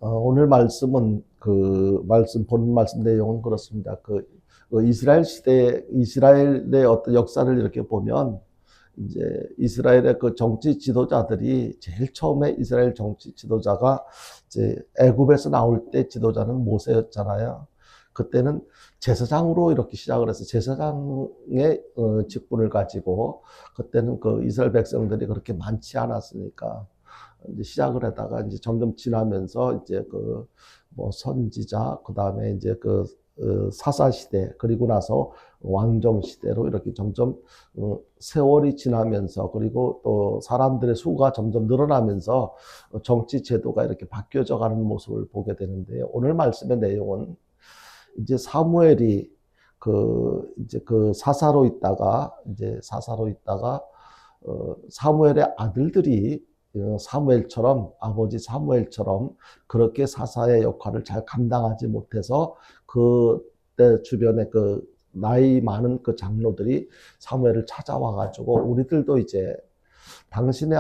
오늘 말씀은 본 말씀 내용은 그렇습니다. 이스라엘 시대, 이스라엘의 어떤 역사를 이렇게 보면, 이제 이스라엘의 그 정치 지도자들이 제일 처음에 이스라엘 정치 지도자가 이제 애굽에서 나올 때 지도자는 모세였잖아요. 그때는 제사장으로 이렇게 시작을 해서 제사장의 직분을 가지고, 그때는 그 이스라엘 백성들이 그렇게 많지 않았으니까 이제 시작을 하다가 이제 점점 지나면서 이제 뭐 선지자, 그 다음에 이제 사사 시대, 그리고 나서 왕정 시대로 이렇게 점점 세월이 지나면서, 그리고 또 사람들의 수가 점점 늘어나면서 정치 제도가 이렇게 바뀌어져 가는 모습을 보게 되는데요. 오늘 말씀의 내용은 이제 사무엘이 이제 사사로 있다가 사무엘의 아들들이 아버지 사무엘처럼 그렇게 사사의 역할을 잘 감당하지 못해서 그때 주변에 나이 많은 그 장로들이 사무엘을 찾아와가지고, 우리들도 이제 당신의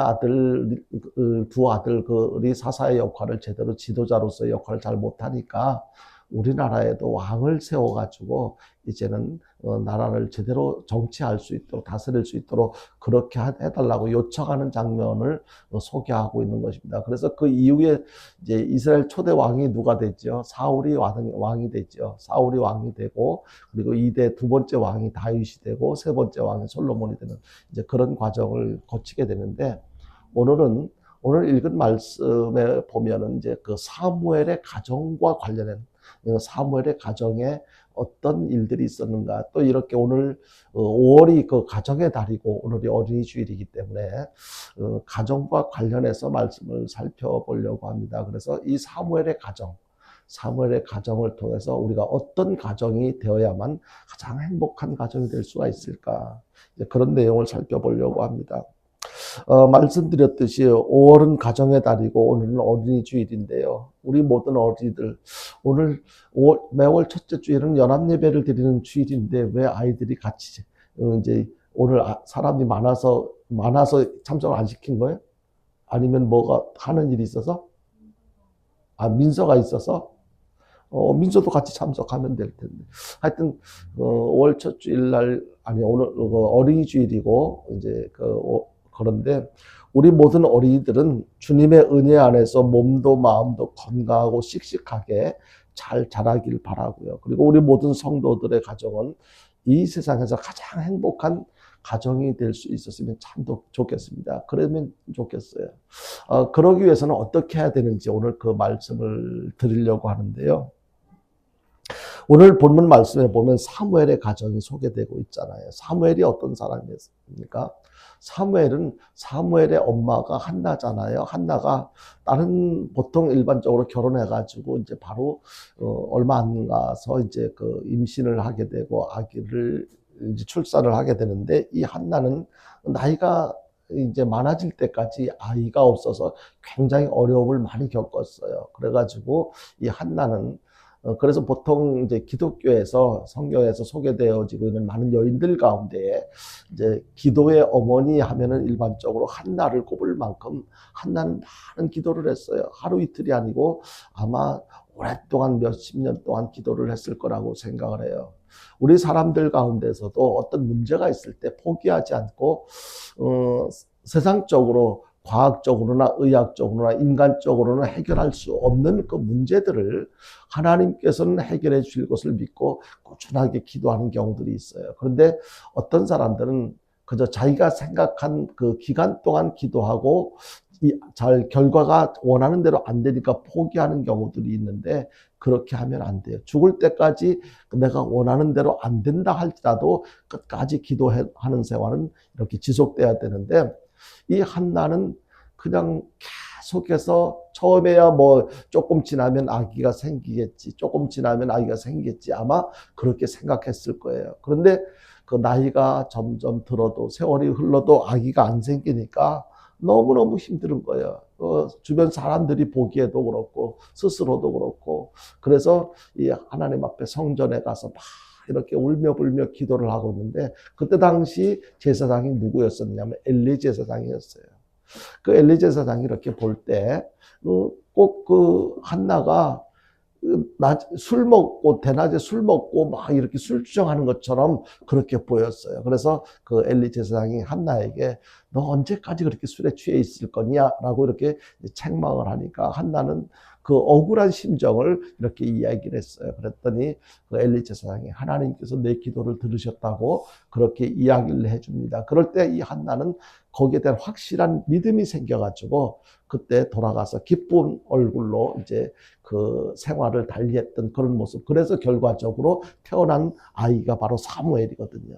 두 아들들이 사사의 역할을 제대로 지도자로서의 역할을 잘 못하니까 우리나라에도 왕을 세워가지고 이제는 나라를 제대로 정치할 수 있도록, 다스릴 수 있도록 그렇게 해달라고 요청하는 장면을 소개하고 있는 것입니다. 그래서 그 이후에 이제 이스라엘 초대 왕이 누가 되죠? 사울이 왕이 되죠. 사울이 왕이 되고, 그리고 두 번째 왕이 다윗이 되고, 세 번째 왕이 솔로몬이 되는 이제 그런 과정을 거치게 되는데, 오늘 읽은 말씀에 보면은 이제 그 사무엘의 가정과 관련된, 사무엘의 가정에 어떤 일들이 있었는가. 또 이렇게 오늘 5월이 그 가정의 달이고 오늘이 어린이 주일이기 때문에 가정과 관련해서 말씀을 살펴보려고 합니다. 그래서 이 사무엘의 가정을 통해서 우리가 어떤 가정이 되어야만 가장 행복한 가정이 될 수가 있을까, 그런 내용을 살펴보려고 합니다. 말씀드렸듯이 5월은 가정의 달이고 오늘은 어린이 주일인데요. 우리 모든 어린이들, 매월 첫째 주일은 연합예배를 드리는 주일인데 왜 아이들이 같이 이제 오늘 사람이 많아서 참석을 안 시킨 거예요? 아니면 뭐가 하는 일이 있어서? 민서가 있어서? 민서도 같이 참석하면 될 텐데. 하여튼 5월 첫 주일날, 오늘 어린이 주일이고 이제 그런데 우리 모든 어린이들은 주님의 은혜 안에서 몸도 마음도 건강하고 씩씩하게 잘 자라길 바라고요. 그리고 우리 모든 성도들의 가정은 이 세상에서 가장 행복한 가정이 될 수 있었으면 참 좋겠습니다. 그러면 좋겠어요. 그러기 위해서는 어떻게 해야 되는지 오늘 그 말씀을 드리려고 하는데요. 오늘 본문 말씀에 보면 사무엘의 가정이 소개되고 있잖아요. 사무엘이 어떤 사람이었습니까? 사무엘의 엄마가 한나잖아요. 한나가 보통 일반적으로 결혼해가지고 이제 바로 얼마 안 가서 이제 임신을 하게 되고 아기를 이제 출산을 하게 되는데, 이 한나는 나이가 이제 많아질 때까지 아이가 없어서 굉장히 어려움을 많이 겪었어요. 그래가지고 이 한나는 그래서 보통 이제 기독교에서, 성경에서 소개되어지고 있는 많은 여인들 가운데 이제 기도의 어머니 하면은 일반적으로 한나를 꼽을 만큼 한나는 많은 기도를 했어요. 하루 이틀이 아니고 아마 오랫동안 몇십 년 동안 기도를 했을 거라고 생각을 해요. 우리 사람들 가운데서도 어떤 문제가 있을 때 포기하지 않고 세상적으로, 과학적으로나 의학적으로나 인간적으로는 해결할 수 없는 그 문제들을 하나님께서는 해결해 주실 것을 믿고 꾸준하게 기도하는 경우들이 있어요. 그런데 어떤 사람들은 그저 자기가 생각한 그 기간 동안 기도하고 결과가 원하는 대로 안 되니까 포기하는 경우들이 있는데, 그렇게 하면 안 돼요. 죽을 때까지 내가 원하는 대로 안 된다 할지라도 끝까지 기도하는 생활은 이렇게 지속돼야 되는데, 이 한나는 그냥 계속해서 처음에야 뭐 조금 지나면 아기가 생기겠지, 아마 그렇게 생각했을 거예요. 그런데 그 나이가 점점 들어도, 세월이 흘러도 아기가 안 생기니까 너무너무 힘든 거예요. 주변 사람들이 보기에도 그렇고 스스로도 그렇고. 그래서 이 하나님 앞에 성전에 가서 막 이렇게 울며불며 기도를 하고 있는데, 그때 당시 제사장이 누구였었냐면 엘리 제사장이었어요. 그 엘리 제사장이 이렇게 볼 때 꼭 그 한나가 술 먹고, 대낮에 술 먹고 막 이렇게 술 주정하는 것처럼 그렇게 보였어요. 그래서 그 엘리 제사장이 한나에게 너 언제까지 그렇게 술에 취해 있을 거냐? 라고 이렇게 책망을 하니까 한나는 그 억울한 심정을 이렇게 이야기를 했어요. 그랬더니 그 엘리 제사장이 하나님께서 내 기도를 들으셨다고 그렇게 이야기를 해줍니다. 그럴 때 이 한나는 거기에 대한 확실한 믿음이 생겨가지고 그때 돌아가서 기쁜 얼굴로 이제 그 생활을 달리했던 그런 모습. 그래서 결과적으로 태어난 아이가 바로 사무엘이거든요.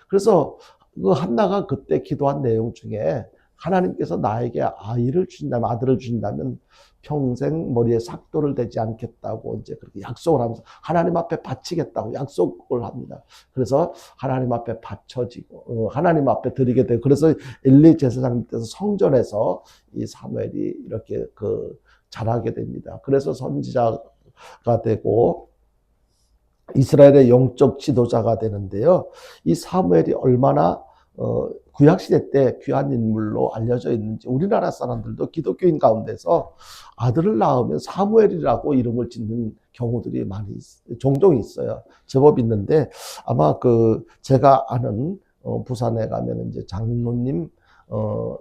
그래서 그 한나가 그때 기도한 내용 중에 하나님께서 나에게 아이를 주신다면, 아들을 주신다면 평생 머리에 삭도를 대지 않겠다고 이제 그렇게 약속을 하면서 하나님 앞에 바치겠다고 약속을 합니다. 그래서 하나님 앞에 바쳐지고 하나님 앞에 드리게 되고, 그래서 엘리 제사장 밑에서 성전에서 이 사무엘이 이렇게 그 자라게 됩니다. 그래서 선지자가 되고 이스라엘의 영적 지도자가 되는데요. 이 사무엘이 얼마나 구약시대 때 귀한 인물로 알려져 있는지, 우리나라 사람들도 기독교인 가운데서 아들을 낳으면 사무엘이라고 이름을 짓는 경우들이 종종 있어요. 제법 있는데, 아마 그 제가 아는 부산에 가면 이제 장로님,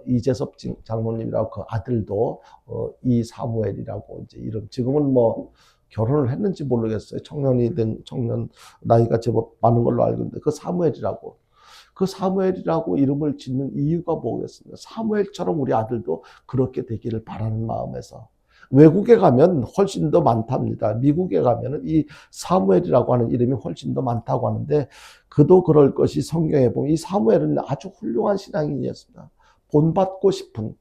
이재섭 장로님이라고 그 아들도 이 사무엘이라고 이제 이름, 지금은 뭐 결혼을 했는지 모르겠어요. 청년 나이가 제법 많은 걸로 알고 있는데 그 사무엘이라고, 그 사무엘이라고 이름을 짓는 이유가 뭐겠습니까? 사무엘처럼 우리 아들도 그렇게 되기를 바라는 마음에서. 외국에 가면 훨씬 더 많답니다. 미국에 가면은 이 사무엘이라고 하는 이름이 훨씬 더 많다고 하는데, 그도 그럴 것이 성경에 보면 이 사무엘은 아주 훌륭한 신앙인이었습니다. 본받고 싶은,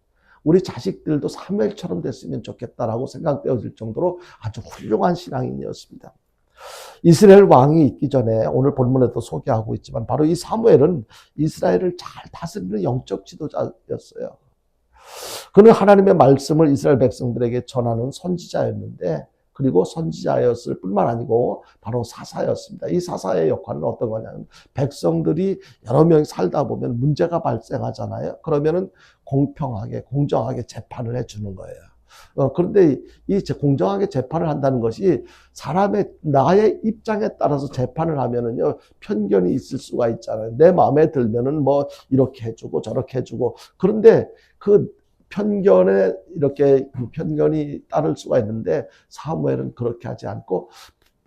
우리 자식들도 사무엘처럼 됐으면 좋겠다라고 생각되어질 정도로 아주 훌륭한 신앙인이었습니다. 이스라엘 왕이 있기 전에 오늘 본문에도 소개하고 있지만 바로 이 사무엘은 이스라엘을 잘 다스리는 영적 지도자였어요. 그는 하나님의 말씀을 이스라엘 백성들에게 전하는 선지자였는데, 그리고 선지자였을 뿐만 아니고 바로 사사였습니다. 이 사사의 역할은 어떤 거냐면, 백성들이 여러 명이 살다 보면 문제가 발생하잖아요. 그러면은 공평하게, 공정하게 재판을 해주는 거예요. 그런데 이 공정하게 재판을 한다는 것이 사람의, 나의 입장에 따라서 재판을 하면은요, 편견이 있을 수가 있잖아요. 내 마음에 들면은 뭐 이렇게 해주고 저렇게 해주고, 그런데 그 편견에 이렇게 편견이 따를 수가 있는데, 사무엘은 그렇게 하지 않고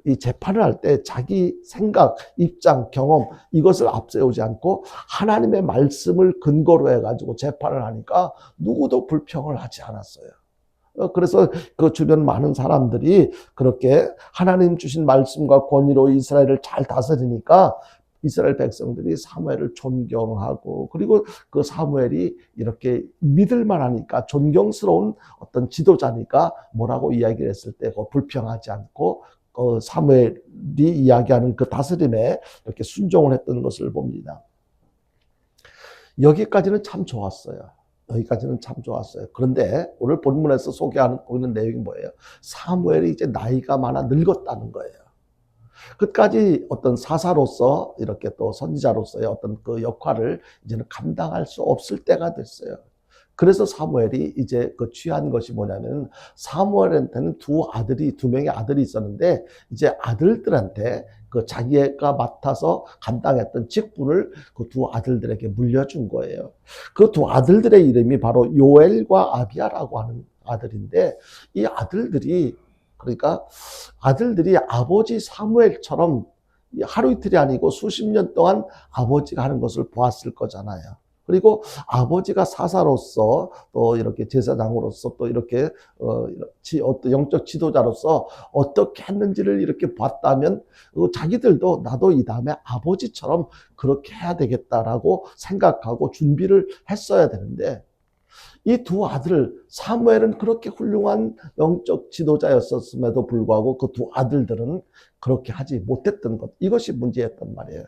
이 재판을 할 때 자기 생각, 입장, 경험 이것을 앞세우지 않고 하나님의 말씀을 근거로 해가지고 재판을 하니까 누구도 불평을 하지 않았어요. 그래서 그 주변 많은 사람들이 그렇게 하나님 주신 말씀과 권위로 이스라엘을 잘 다스리니까 이스라엘 백성들이 사무엘을 존경하고, 그리고 그 사무엘이 이렇게 믿을만하니까, 존경스러운 어떤 지도자니까 뭐라고 이야기를 했을 때 불평하지 않고 사무엘이 이야기하는 그 다스림에 이렇게 순종을 했던 것을 봅니다. 여기까지는 참 좋았어요. 여기까지는 참 좋았어요. 그런데 오늘 본문에서 소개하고 있는 내용이 뭐예요? 사무엘이 이제 나이가 많아 늙었다는 거예요. 끝까지 어떤 사사로서 이렇게 또 선지자로서의 어떤 그 역할을 이제는 감당할 수 없을 때가 됐어요. 그래서 사무엘이 이제 그 취한 것이 뭐냐면, 사무엘한테는 두 명의 아들이 있었는데, 이제 아들들한테 그 자기가 맡아서 감당했던 직분을 그 두 아들들에게 물려준 거예요. 그 두 아들들의 이름이 바로 요엘과 아비야라고 하는 아들인데, 이 아들들이, 그러니까 아들들이 아버지 사무엘처럼 하루 이틀이 아니고 수십 년 동안 아버지가 하는 것을 보았을 거잖아요. 그리고 아버지가 사사로서 또 이렇게 제사장으로서 또 이렇게 어떤 영적 지도자로서 어떻게 했는지를 이렇게 봤다면 자기들도 나도 이 다음에 아버지처럼 그렇게 해야 되겠다라고 생각하고 준비를 했어야 되는데, 이 두 아들, 사무엘은 그렇게 훌륭한 영적 지도자였었음에도 불구하고 그 두 아들들은 그렇게 하지 못했던 것, 이것이 문제였단 말이에요.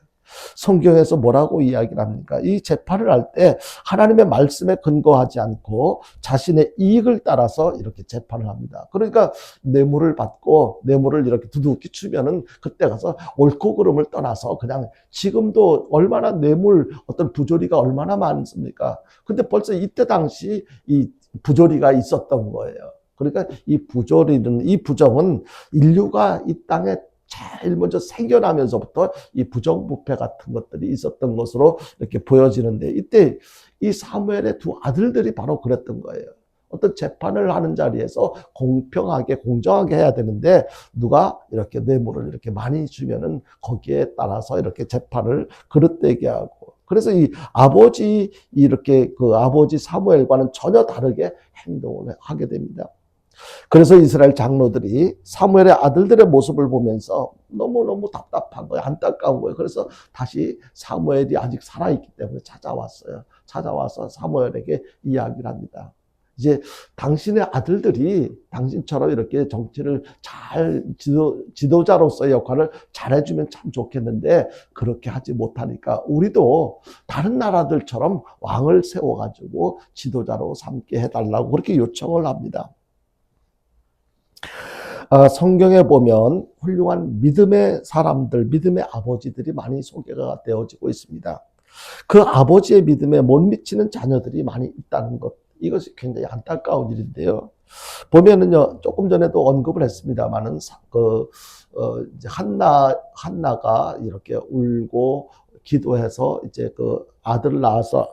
성경에서 뭐라고 이야기를 합니까? 이 재판을 할 때 하나님의 말씀에 근거하지 않고 자신의 이익을 따라서 이렇게 재판을 합니다. 그러니까 뇌물을 받고 뇌물을 이렇게 두둑이 주면은 그때 가서 옳고 그름을 떠나서 그냥, 지금도 얼마나 뇌물 어떤 부조리가 얼마나 많습니까? 근데 벌써 이때 당시 이 부조리가 있었던 거예요. 그러니까 이 부조리는, 이 부정은 인류가 이 땅에 제일 먼저 생겨나면서부터 이 부정부패 같은 것들이 있었던 것으로 이렇게 보여지는데, 이때 이 사무엘의 두 아들들이 바로 그랬던 거예요. 어떤 재판을 하는 자리에서 공평하게 공정하게 해야 되는데, 누가 이렇게 뇌물을 이렇게 많이 주면은 거기에 따라서 이렇게 재판을 그릇되게 하고, 그래서 이 아버지, 이렇게 그 아버지 사무엘과는 전혀 다르게 행동을 하게 됩니다. 그래서 이스라엘 장로들이 사무엘의 아들들의 모습을 보면서 너무너무 답답한 거예요. 안타까운 거예요. 그래서 다시 사무엘이 아직 살아있기 때문에 찾아왔어요. 찾아와서 사무엘에게 이야기를 합니다. 이제 당신의 아들들이 당신처럼 이렇게 정치를 잘 지도자로서의 역할을 잘해주면 참 좋겠는데 그렇게 하지 못하니까 우리도 다른 나라들처럼 왕을 세워가지고 지도자로 삼게 해달라고 그렇게 요청을 합니다. 성경에 보면 훌륭한 믿음의 사람들, 믿음의 아버지들이 많이 소개가 되어지고 있습니다. 그 아버지의 믿음에 못 미치는 자녀들이 많이 있다는 것, 이것이 굉장히 안타까운 일인데요. 보면은요, 조금 전에도 언급을 했습니다만은, 이제 한나가 이렇게 울고 기도해서 이제 그 아들을 낳아서,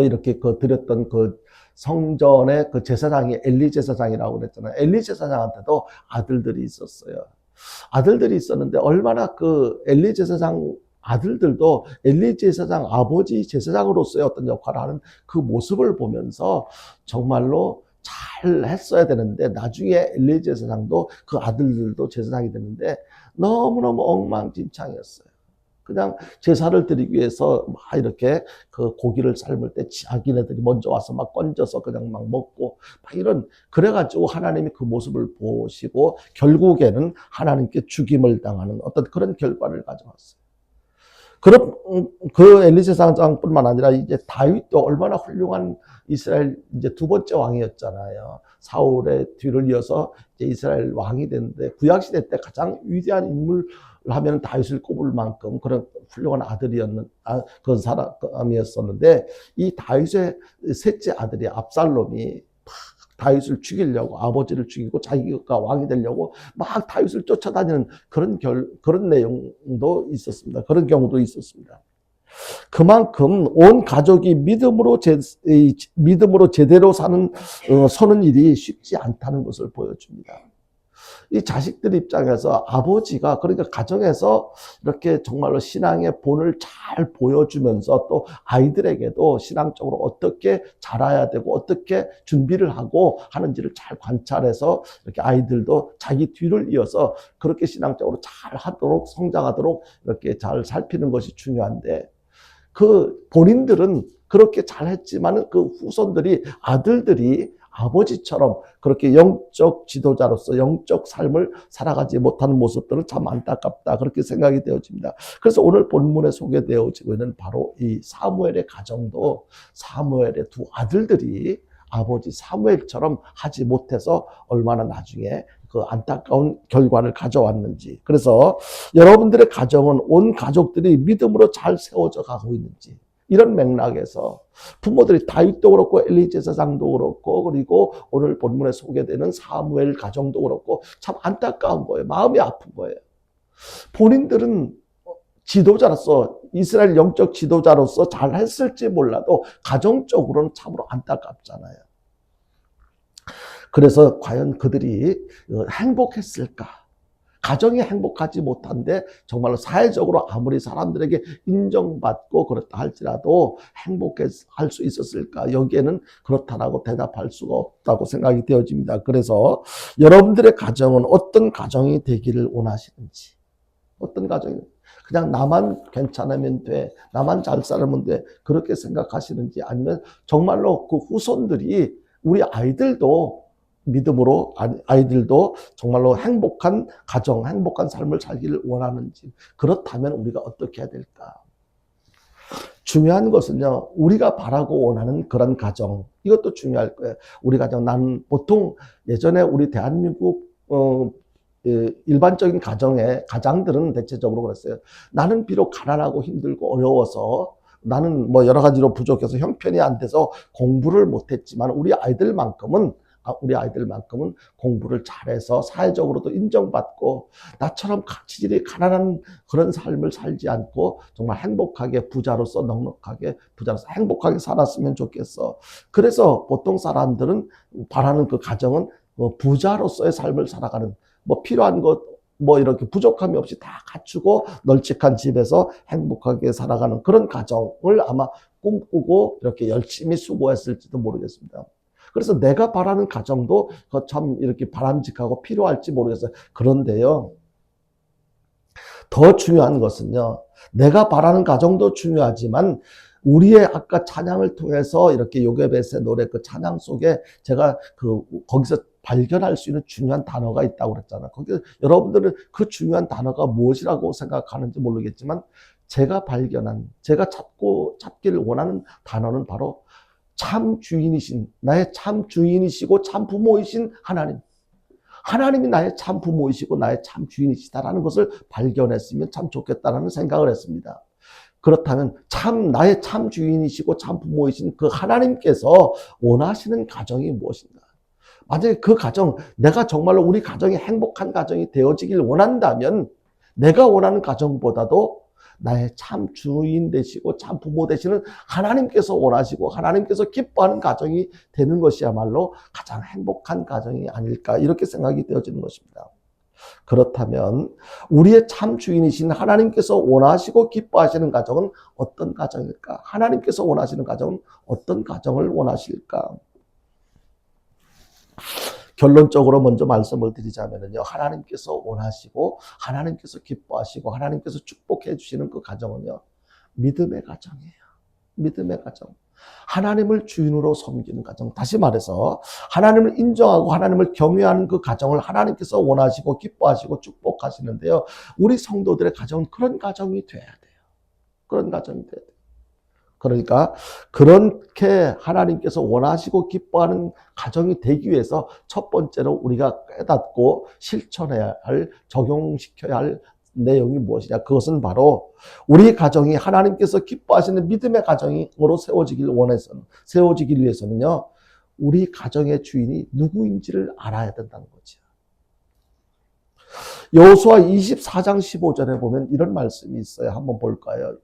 이렇게 드렸던 그 성전의 그 제사장이 엘리 제사장이라고 그랬잖아요. 엘리 제사장한테도 아들들이 있었어요. 아들들이 있었는데 얼마나 그 엘리 제사장 아들들도 엘리 제사장 아버지 제사장으로서의 어떤 역할을 하는 그 모습을 보면서 정말로 잘 했어야 되는데 나중에 엘리 제사장도 그 아들들도 제사장이 되는데 너무너무 엉망진창이었어요. 그냥 제사를 드리기 위해서 막 이렇게 그 고기를 삶을 때 자기네들이 먼저 와서 막 건져서 그냥 막 먹고 막 이런, 그래가지고 하나님이 그 모습을 보시고 결국에는 하나님께 죽임을 당하는 어떤 그런 결과를 가져왔어요. 그럼 그 엘리 제사장뿐만 아니라 이제 다윗도 얼마나 훌륭한 이스라엘 이제 두 번째 왕이었잖아요. 사울의 뒤를 이어서 이제 이스라엘 왕이 됐는데 구약 시대 때 가장 위대한 인물 하면 다윗을 꼽을 만큼 그런 훌륭한 아들이었는 그 사람이었었는데, 이 다윗의 셋째 아들이 압살롬이 다윗을 죽이려고, 아버지를 죽이고 자기가 왕이 되려고 막 다윗을 쫓아다니는 그런 내용도 있었습니다. 그런 경우도 있었습니다. 그만큼 온 가족이 믿음으로 제대로 서는 일이 쉽지 않다는 것을 보여줍니다. 이 자식들 입장에서 아버지가, 그러니까 가정에서 이렇게 정말로 신앙의 본을 잘 보여주면서 또 아이들에게도 신앙적으로 어떻게 자라야 되고 어떻게 준비를 하고 하는지를 잘 관찰해서 이렇게 아이들도 자기 뒤를 이어서 그렇게 신앙적으로 잘 하도록, 성장하도록 이렇게 잘 살피는 것이 중요한데, 그 본인들은 그렇게 잘했지만은 그 후손들이, 아들들이 아버지처럼 그렇게 영적 지도자로서 영적 삶을 살아가지 못하는 모습들은 참 안타깝다, 그렇게 생각이 되어집니다. 그래서 오늘 본문에 소개되어지고 있는 바로 이 사무엘의 가정도 사무엘의 두 아들들이 아버지 사무엘처럼 하지 못해서 얼마나 나중에 그 안타까운 결과를 가져왔는지, 그래서 여러분들의 가정은 온 가족들이 믿음으로 잘 세워져 가고 있는지, 이런 맥락에서 부모들이 다윗도 그렇고 엘리 제사장도 그렇고 그리고 오늘 본문에 소개되는 사무엘 가정도 그렇고 참 안타까운 거예요. 마음이 아픈 거예요. 본인들은 지도자로서, 이스라엘 영적 지도자로서 잘 했을지 몰라도 가정적으로는 참으로 안타깝잖아요. 그래서 과연 그들이 행복했을까? 가정이 행복하지 못한데 정말로 사회적으로 아무리 사람들에게 인정받고 그렇다 할지라도 행복할 수 있었을까? 여기에는 그렇다라고 대답할 수가 없다고 생각이 되어집니다. 그래서 여러분들의 가정은 어떤 가정이 되기를 원하시는지, 어떤 가정이, 그냥 나만 괜찮으면 돼, 나만 잘 살면 돼, 그렇게 생각하시는지, 아니면 정말로 그 후손들이, 우리 아이들도 믿음으로 아이들도 정말로 행복한 가정, 행복한 삶을 살기를 원하는지, 그렇다면 우리가 어떻게 해야 될까? 중요한 것은요, 우리가 바라고 원하는 그런 가정, 이것도 중요할 거예요. 우리 가정, 난 보통 예전에 우리 대한민국 일반적인 가정들은 대체적으로 그랬어요. 나는 비록 가난하고 힘들고 어려워서 나는 뭐 여러 가지로 부족해서 형편이 안 돼서 공부를 못했지만 우리 아이들만큼은 공부를 잘해서 사회적으로도 인정받고 나처럼 지질이 가난한 그런 삶을 살지 않고 정말 행복하게 부자로서 넉넉하게 부자로서 행복하게 살았으면 좋겠어. 그래서 보통 사람들은 바라는 그 가정은 부자로서의 삶을 살아가는 뭐 필요한 것 뭐 이렇게 부족함이 없이 다 갖추고 널찍한 집에서 행복하게 살아가는 그런 가정을 아마 꿈꾸고 이렇게 열심히 수고했을지도 모르겠습니다. 그래서 내가 바라는 가정도 참 이렇게 바람직하고 필요할지 모르겠어요. 그런데요, 더 중요한 것은요, 내가 바라는 가정도 중요하지만 우리의 아까 찬양을 통해서 이렇게 요게벳의 노래 그 찬양 속에 제가 거기서 발견할 수 있는 중요한 단어가 있다고 그랬잖아요. 거기 여러분들은 그 중요한 단어가 무엇이라고 생각하는지 모르겠지만 제가 찾기를 원하는 단어는 바로 참 주인이신, 나의 참 주인이시고 참 부모이신 하나님. 하나님이 나의 참 부모이시고 나의 참 주인이시다라는 것을 발견했으면 참 좋겠다라는 생각을 했습니다. 그렇다면 나의 참 주인이시고 참 부모이신 그 하나님께서 원하시는 가정이 무엇인가? 만약에 그 가정, 내가 정말로 우리 가정이 행복한 가정이 되어지길 원한다면 내가 원하는 가정보다도 나의 참 주인 되시고 참 부모 되시는 하나님께서 원하시고 하나님께서 기뻐하는 가정이 되는 것이야말로 가장 행복한 가정이 아닐까 이렇게 생각이 되어지는 것입니다. 그렇다면 우리의 참 주인이신 하나님께서 원하시고 기뻐하시는 가정은 어떤 가정일까? 하나님께서 원하시는 가정은 어떤 가정을 원하실까? 결론적으로 먼저 말씀을 드리자면요. 하나님께서 원하시고 하나님께서 기뻐하시고 하나님께서 축복해 주시는 그 가정은요. 믿음의 가정이에요. 믿음의 가정. 하나님을 주인으로 섬기는 가정. 다시 말해서 하나님을 인정하고 하나님을 경외하는 그 가정을 하나님께서 원하시고 기뻐하시고 축복하시는데요. 우리 성도들의 가정은 그런 가정이 돼야 돼요. 그런 가정이 돼야 돼요. 그러니까 그렇게 하나님께서 원하시고 기뻐하는 가정이 되기 위해서 첫 번째로 우리가 깨닫고 실천해야 할, 적용시켜야 할 내용이 무엇이냐? 그것은 바로 우리 가정이 하나님께서 기뻐하시는 믿음의 가정으로 세워지길 위해서는요, 우리 가정의 주인이 누구인지를 알아야 된다는 거죠. 여호수아 24장 15절에 보면 이런 말씀이 있어요. 한번 볼까요?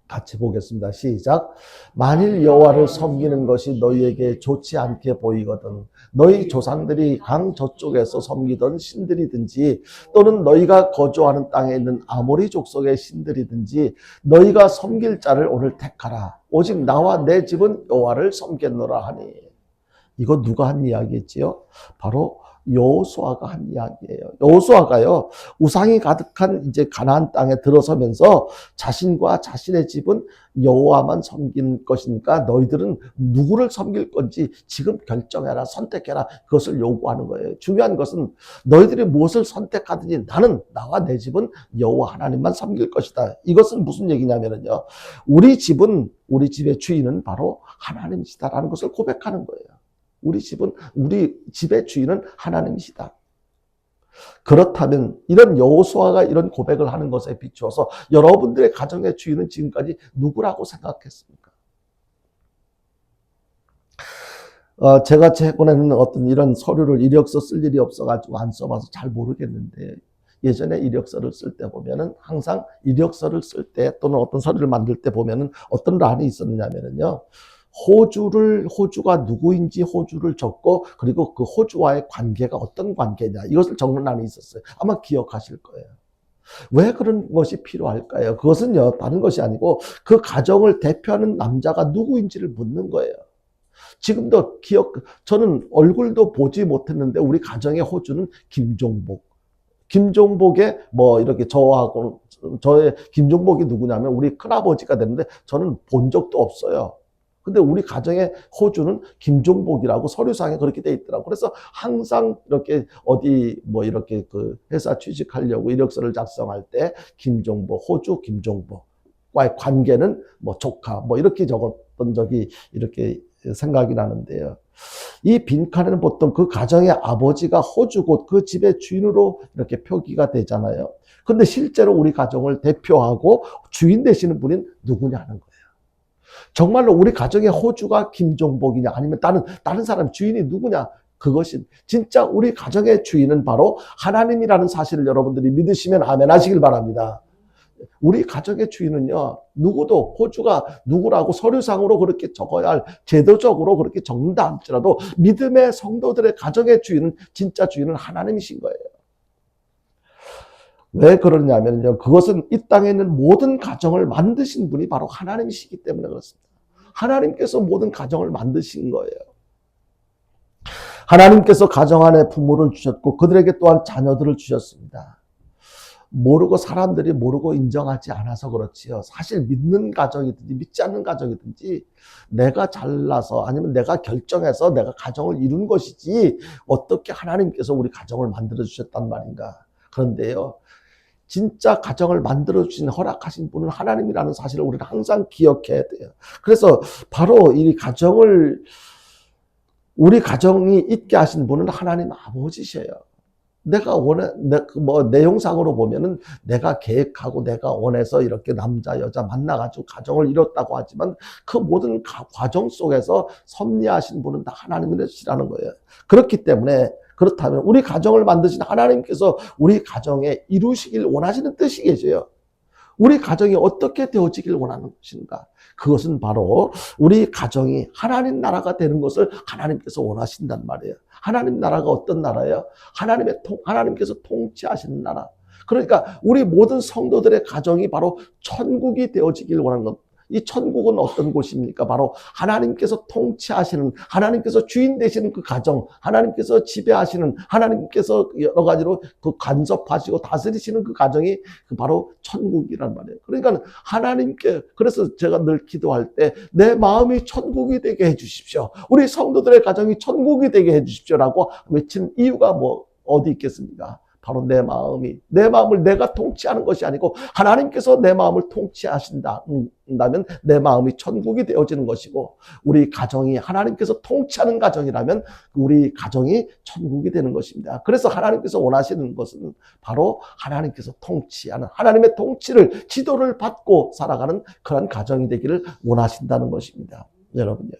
같이 보겠습니다. 시작. 만일 여호와를 섬기는 것이 너희에게 좋지 않게 보이거든 너희 조상들이 강 저쪽에서 섬기던 신들이든지 또는 너희가 거주하는 땅에 있는 아모리 족속의 신들이든지 너희가 섬길 자를 오늘 택하라. 오직 나와 내 집은 여호와를 섬겠노라 하니. 이거 누가 한 이야기였지요? 바로 여호수아가 한 이야기예요. 여호수아가요, 우상이 가득한 이제 가나안 땅에 들어서면서 자신과 자신의 집은 여호와만 섬길 것이니까 너희들은 누구를 섬길 건지 지금 결정해라, 선택해라. 그것을 요구하는 거예요. 중요한 것은 너희들이 무엇을 선택하든지 나는 나와 내 집은 여호와 하나님만 섬길 것이다. 이것은 무슨 얘기냐면요, 우리 집의 주인은 바로 하나님이시다라는 것을 고백하는 거예요. 우리 집의 주인은 하나님이시다. 그렇다면 이런 여호수아가 이런 고백을 하는 것에 비추어서 여러분들의 가정의 주인은 지금까지 누구라고 생각했습니까? 제가 최근에는 어떤 이런 서류를 이력서 쓸 일이 없어가지고 안 써봐서 잘 모르겠는데 예전에 이력서를 쓸 때 보면은 항상 이력서를 쓸 때 또는 어떤 서류를 만들 때 보면은 어떤 란이 있었느냐면요. 호주가 누구인지 호주를 적고 그리고 그 호주와의 관계가 어떤 관계냐 이것을 적는 란이 있었어요. 아마 기억하실 거예요. 왜 그런 것이 필요할까요? 그것은요 다른 것이 아니고 그 가정을 대표하는 남자가 누구인지를 묻는 거예요. 지금도 저는 얼굴도 보지 못했는데 우리 가정의 호주는 김종복의 뭐 이렇게 저의 김종복이 누구냐면 우리 큰아버지가 되는데 저는 본 적도 없어요. 근데 우리 가정의 호주는 김종복이라고 서류상에 그렇게 돼 있더라고. 그래서 항상 이렇게 어디 뭐 이렇게 그 회사 취직하려고 이력서를 작성할 때 호주 김종복과의 관계는 뭐 조카 뭐 이렇게 적었던 적이 이렇게 생각이 나는데요. 이 빈칸에는 보통 그 가정의 아버지가 호주고 그 집의 주인으로 이렇게 표기가 되잖아요. 근데 실제로 우리 가정을 대표하고 주인 되시는 분이 누구냐는 거예요. 정말로 우리 가정의 호주가 김종복이냐 아니면 다른 사람 주인이 누구냐, 그것이 진짜 우리 가정의 주인은 바로 하나님이라는 사실을 여러분들이 믿으시면 아멘 하시길 바랍니다. 우리 가정의 주인은요, 누구도 호주가 누구라고 서류상으로 그렇게 적어야 할, 제도적으로 그렇게 적는다 할지라도 믿음의 성도들의 가정의 주인은, 진짜 주인은 하나님이신 거예요. 왜 그러냐면요, 그것은 이 땅에 있는 모든 가정을 만드신 분이 바로 하나님이시기 때문에 그렇습니다. 하나님께서 모든 가정을 만드신 거예요. 하나님께서 가정 안에 부모를 주셨고 그들에게 또한 자녀들을 주셨습니다. 모르고, 사람들이 모르고 인정하지 않아서 그렇지요. 사실 믿는 가정이든지 믿지 않는 가정이든지 내가 잘나서 아니면 내가 결정해서 내가 가정을 이룬 것이지 어떻게 하나님께서 우리 가정을 만들어 주셨단 말인가. 그런데요, 진짜 가정을 만들어 주신, 허락하신 분은 하나님이라는 사실을 우리는 항상 기억해야 돼요. 그래서 바로 이 가정을, 우리 가정이 있게 하신 분은 하나님 아버지셔요. 내가 내용상으로 보면은 내가 계획하고 내가 원해서 이렇게 남자, 여자 만나가지고 가정을 이뤘다고 하지만 그 모든 과정 속에서 섭리하신 분은 다 하나님이시라는 거예요. 그렇기 때문에, 그렇다면 우리 가정을 만드신 하나님께서 우리 가정에 이루시길 원하시는 뜻이 계세요. 우리 가정이 어떻게 되어지길 원하는 것인가? 그것은 바로 우리 가정이 하나님 나라가 되는 것을 하나님께서 원하신단 말이에요. 하나님 나라가 어떤 나라예요? 하나님께서 통치하시는 나라. 그러니까 우리 모든 성도들의 가정이 바로 천국이 되어지길 원하는 것. 이 천국은 어떤 곳입니까? 바로 하나님께서 통치하시는, 하나님께서 주인 되시는 그 가정, 하나님께서 지배하시는, 하나님께서 여러 가지로 그 간섭하시고 다스리시는 그 가정이 바로 천국이란 말이에요. 그러니까 하나님께, 그래서 제가 늘 기도할 때 내 마음이 천국이 되게 해주십시오. 우리 성도들의 가정이 천국이 되게 해주십시오라고 외치는 이유가 어디 있겠습니까? 바로 내 마음을 내가 통치하는 것이 아니고 하나님께서 내 마음을 통치하신다면 내 마음이 천국이 되어지는 것이고, 우리 가정이 하나님께서 통치하는 가정이라면 우리 가정이 천국이 되는 것입니다. 그래서 하나님께서 원하시는 것은 바로 하나님께서 통치하는, 하나님의 통치를, 지도를 받고 살아가는 그런 가정이 되기를 원하신다는 것입니다. 여러분요,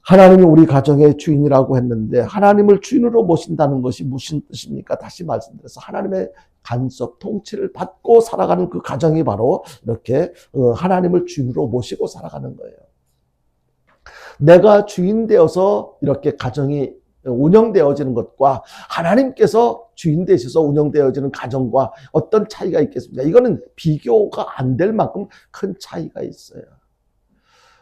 하나님이 우리 가정의 주인이라고 했는데 하나님을 주인으로 모신다는 것이 무슨 뜻입니까? 다시 말씀드려서 하나님의 간섭, 통치를 받고 살아가는 그 가정이 바로 이렇게 하나님을 주인으로 모시고 살아가는 거예요. 내가 주인 되어서 이렇게 가정이 운영되어지는 것과 하나님께서 주인 되셔서 운영되어지는 가정과 어떤 차이가 있겠습니까? 이거는 비교가 안 될 만큼 큰 차이가 있어요.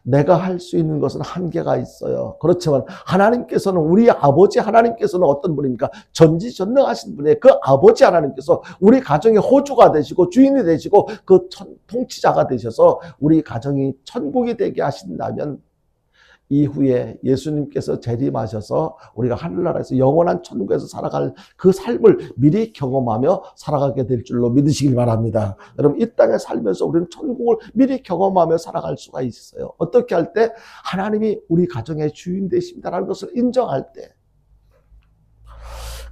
내가 할 수 있는 것은 한계가 있어요. 그렇지만 하나님께서는, 우리 아버지 하나님께서는 어떤 분입니까? 전지전능하신 분이에요. 그 아버지 하나님께서 우리 가정의 호주가 되시고 주인이 되시고 그 통치자가 되셔서 우리 가정이 천국이 되게 하신다면 이후에 예수님께서 재림하셔서 우리가 하늘나라에서 영원한 천국에서 살아갈 그 삶을 미리 경험하며 살아가게 될 줄로 믿으시길 바랍니다. 여러분, 이 땅에 살면서 우리는 천국을 미리 경험하며 살아갈 수가 있어요. 어떻게 할 때? 하나님이 우리 가정의 주인 되십니다라는 것을 인정할 때.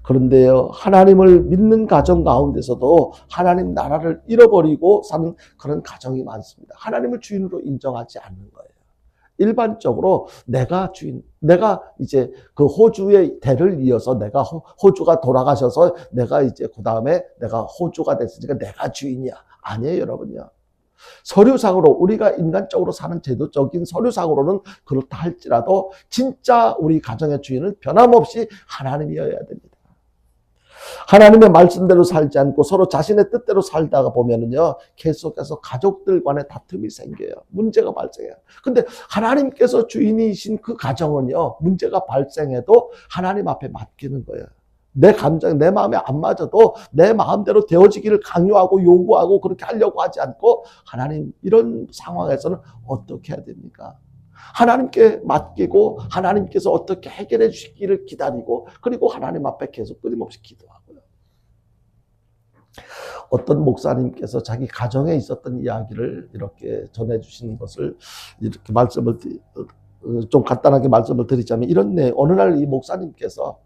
그런데요, 하나님을 믿는 가정 가운데서도 하나님 나라를 잃어버리고 사는 그런 가정이 많습니다. 하나님을 주인으로 인정하지 않는 거예요. 일반적으로 내가 이제 그 호주의 대를 이어서 내가 호주가 돌아가셔서 내가 이제 그 다음에 내가 호주가 됐으니까 내가 주인이야. 아니에요, 여러분요. 서류상으로, 우리가 인간적으로 사는 제도적인 서류상으로는 그렇다 할지라도 진짜 우리 가정의 주인은 변함없이 하나님이어야 됩니다. 하나님의 말씀대로 살지 않고 서로 자신의 뜻대로 살다가 보면은요, 계속해서 가족들 간에 다툼이 생겨요. 문제가 발생해요. 근데 하나님께서 주인이신 그 가정은요, 문제가 발생해도 하나님 앞에 맡기는 거예요. 내 감정, 내 마음에 안 맞아도 내 마음대로 되어지기를 강요하고 요구하고 그렇게 하려고 하지 않고, 하나님, 이런 상황에서는 어떻게 해야 됩니까? 하나님께 맡기고 하나님께서 어떻게 해결해 주시기를 기다리고, 그리고 하나님 앞에 계속 끊임없이 기도하고요. 어떤 목사님께서 자기 가정에 있었던 이야기를 이렇게 전해주시는 것을 이렇게 좀 간단하게 말씀을 드리자면 이런 어느 날 이 목사님께서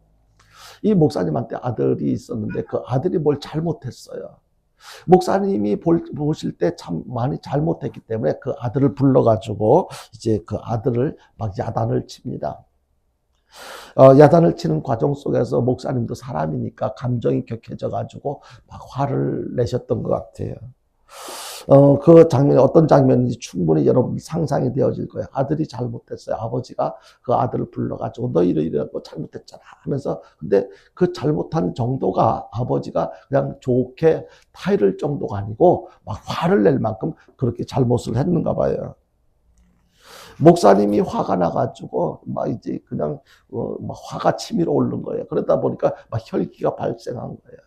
이 목사님한테 아들이 있었는데 그 아들이 뭘 잘못했어요. 목사님이 보실 때 참 많이 잘못했기 때문에 그 아들을 불러가지고 이제 그 아들을 막 야단을 칩니다. 야단을 치는 과정 속에서 목사님도 사람이니까 감정이 격해져가지고 막 화를 내셨던 것 같아요. 그 장면이 어떤 장면인지 충분히 여러분 상상이 되어질 거예요. 아들이 잘못했어요. 아버지가 그 아들을 불러가지고 너 이러고 잘못했잖아 하면서 근데 그 잘못한 정도가 아버지가 그냥 좋게 타이를 정도가 아니고 막 화를 낼 만큼 그렇게 잘못을 했는가 봐요. 목사님이 화가 나가지고 막 이제 그냥 막 화가 치밀어 오른 거예요. 그러다 보니까 막 혈기가 발생한 거예요.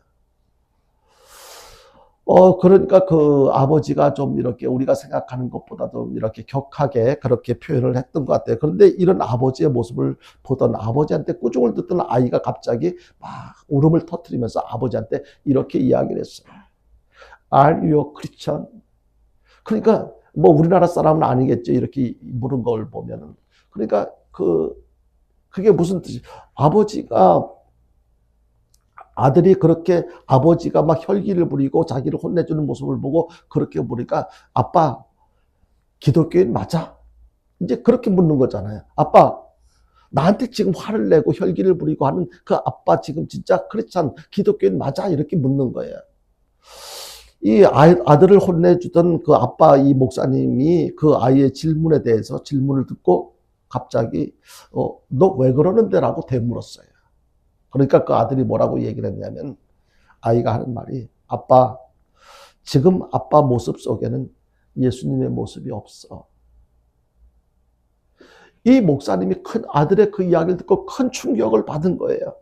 그러니까 그 아버지가 좀 이렇게 우리가 생각하는 것보다도 이렇게 격하게 그렇게 표현을 했던 것 같아요. 그런데 이런 아버지의 모습을 보던 아버지한테 꾸중을 듣던 아이가 갑자기 막 울음을 터뜨리면서 아버지한테 이렇게 이야기를 했어요. Are you a Christian? 그러니까 뭐 우리나라 사람은 아니겠죠. 이렇게 물은 걸 보면은. 그러니까 그게 무슨 뜻이 아들이 그렇게 아버지가 막 혈기를 부리고 자기를 혼내주는 모습을 보고 그렇게 보니까 아빠 기독교인 맞아? 이제 그렇게 묻는 거잖아요. 아빠 나한테 지금 화를 내고 혈기를 부리고 하는 그 아빠 지금 진짜 크리스찬 기독교인 맞아? 이렇게 묻는 거예요. 이 아들을 혼내주던 그 아빠 이 목사님이 그 아이의 질문에 대해서 질문을 듣고 갑자기 너 왜 그러는데? 라고 되물었어요. 그러니까 그 아들이 뭐라고 얘기를 했냐면 아이가 하는 말이 아빠 지금 아빠 모습 속에는 예수님의 모습이 없어. 이 목사님이 아들의 그 이야기를 듣고 큰 충격을 받은 거예요.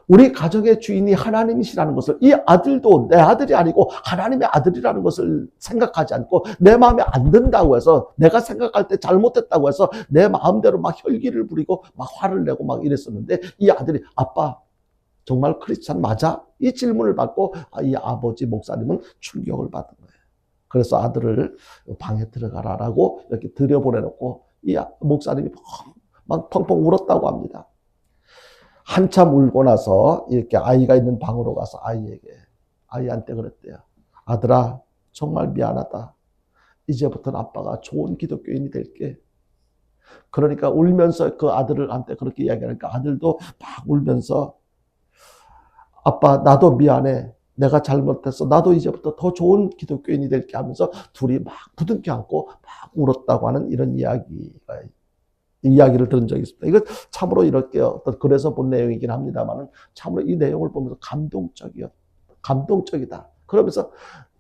우리 가정의 주인이 하나님이시라는 것을 이 아들도 내 아들이 아니고 하나님의 아들이라는 것을 생각하지 않고 내 마음에 안 든다고 해서 내가 생각할 때 잘못했다고 해서 내 마음대로 막 혈기를 부리고 막 화를 내고 막 이랬었는데 이 아들이 아빠 정말 크리스찬 맞아? 이 질문을 받고 이 아버지 목사님은 충격을 받은 거예요. 그래서 아들을 방에 들어가라라고 이렇게 들여보내놓고 이 목사님이 막 펑펑 울었다고 합니다. 한참 울고 나서 이렇게 아이가 있는 방으로 가서 아이한테 그랬대요. 아들아, 정말 미안하다. 이제부터는 아빠가 좋은 기독교인이 될게. 그러니까 울면서 그 아들한테 그렇게 이야기하니까 아들도 막 울면서 아빠, 나도 미안해. 내가 잘못했어. 나도 이제부터 더 좋은 기독교인이 될게 하면서 둘이 막 부둥켜 안고 막 울었다고 하는 이런 이야기를 들은 적이 있습니다. 이거 참으로 이렇게 그래서 본 내용이긴 합니다만 참으로 이 내용을 보면서 감동적이다. 그러면서